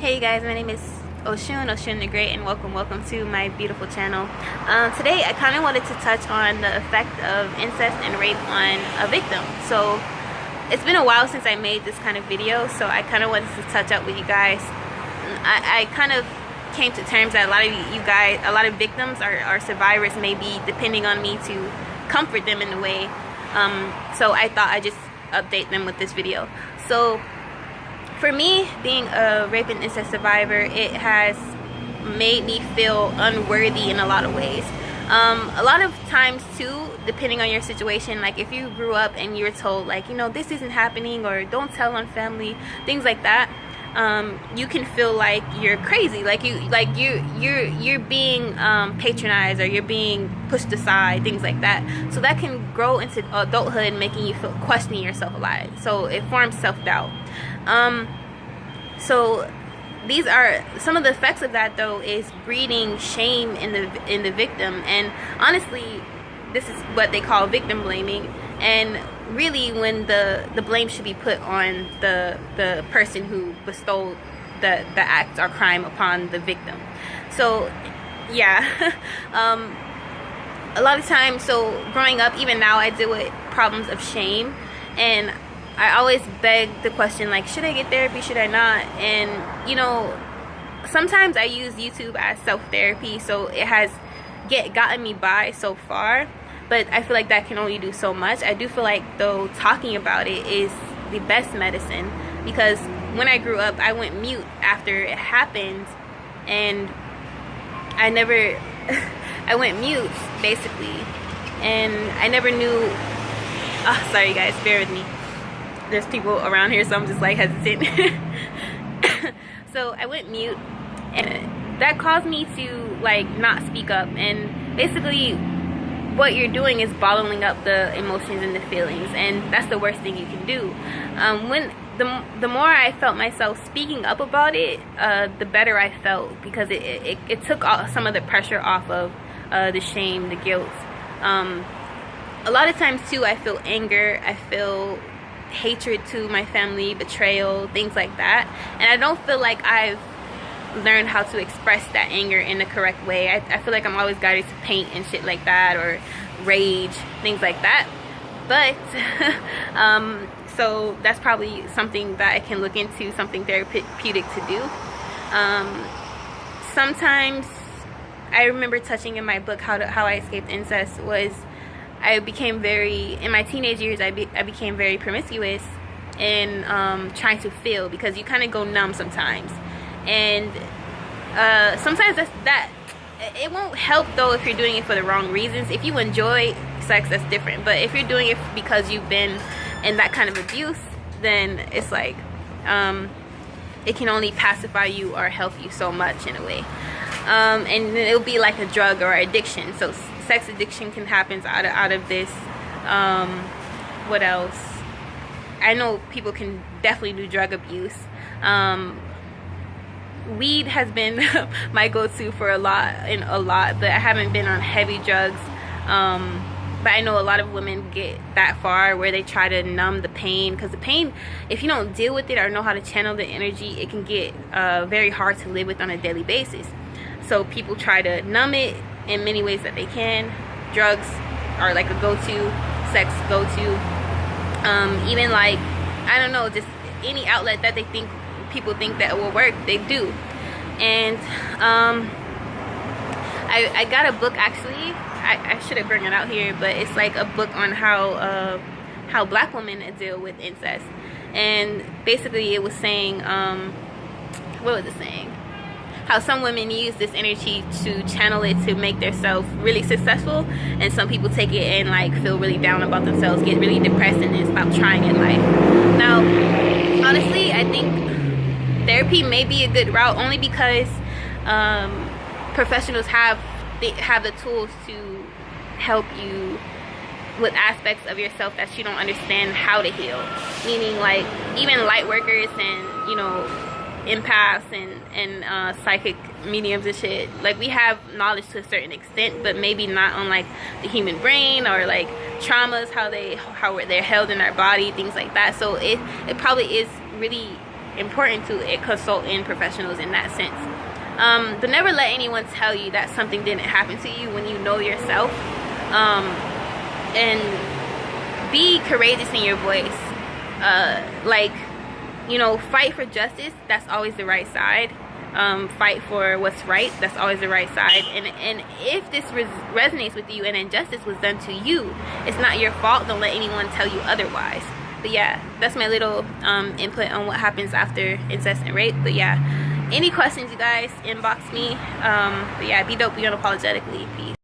Hey guys, my name is Oshun the Great, and welcome to my beautiful channel. Today I kind of wanted to touch on the effect of incest and rape on a victim. So it's been a while since I made this kind of video, so I kind of wanted to touch up with you guys. I kind of came to terms that a lot of victims or survivors may be depending on me to comfort them in a way. So I thought I'd just update them with this video. So for me, being a rape and incest survivor, it has made me feel unworthy in a lot of ways. A lot of times too, depending on your situation, like if you grew up and you were told, like, you know, this isn't happening, or don't tell on family, things like that, you can feel like you're crazy, like you're being patronized, or you're being pushed aside, things like that. So that can grow into adulthood, making you feel questioning yourself a lot. So it forms self-doubt. So these are some of the effects of that, though, is breeding shame in the victim. And honestly, this is what they call victim blaming, and really when the blame should be put on the person who bestowed the act or crime upon the victim. So yeah. A lot of times, so growing up, even now, I deal with problems of shame, and I always beg the question, like, should I get therapy, should I not? And you know, sometimes I use YouTube as self-therapy, so it has gotten me by so far, but I feel like that can only do so much. I do feel like, though, talking about it is the best medicine, because when I grew up, I went mute after it happened, and I never I went mute basically, and I never knew. Oh, sorry guys, bear with me. There's people around here, so I'm just like hesitant. So I went mute, and that caused me to like not speak up. And basically what you're doing is bottling up the emotions and the feelings, and that's the worst thing you can do. When the more I felt myself speaking up about it, the better I felt, because it took some of the pressure off of the shame, the guilt. A lot of times too, I feel anger, I feel hatred to my family, betrayal, things like that, and I don't feel like I've learned how to express that anger in the correct way. I feel like I'm always guided to paint and shit like that, or rage, things like that. But so that's probably something that I can look into, something therapeutic to do. Sometimes I remember touching in my book how I escaped incest was, I became in my teenage years, I became very promiscuous in trying to feel, because you kind of go numb sometimes. And sometimes that it won't help, though, if you're doing it for the wrong reasons. If you enjoy sex, that's different. But if you're doing it because you've been in that kind of abuse, then it's like it can only pacify you or help you so much in a way. And it'll be like a drug or addiction. So sex addiction can happen out of this. What else? I know people can definitely do drug abuse. Weed has been my go-to for a lot, but I haven't been on heavy drugs. But I know a lot of women get that far where they try to numb the pain, because the pain, if you don't deal with it or know how to channel the energy, it can get very hard to live with on a daily basis. So people try to numb it in many ways that they can. Drugs are like a go-to, sex go-to, even like, I don't know, just any outlet that people think that will work, they do. And I got a book, actually. I should have brought it out here, but it's like a book on how black women deal with incest. And basically it was saying, what was it saying? How some women use this energy to channel it to make themselves really successful, and some people take it and like feel really down about themselves, get really depressed, and then stop trying in life. Now, honestly, I think therapy may be a good route, only because professionals have the tools to help you with aspects of yourself that you don't understand how to heal. Meaning, like, even light workers and, you know, empaths and psychic mediums and shit, like, we have knowledge to a certain extent, but maybe not on like the human brain, or like traumas, how they're held in our body, things like that. So it probably is really important to consult in professionals in that sense. But never let anyone tell you that something didn't happen to you when you know yourself. And be courageous in your voice. Like, you know, fight for justice. That's always the right side. Fight for what's right. That's always the right side. And if this resonates with you and injustice was done to you, it's not your fault. Don't let anyone tell you otherwise. But yeah, that's my little input on what happens after incest and rape. But yeah, any questions, you guys, inbox me. But yeah, be dope, be unapologetically. Peace.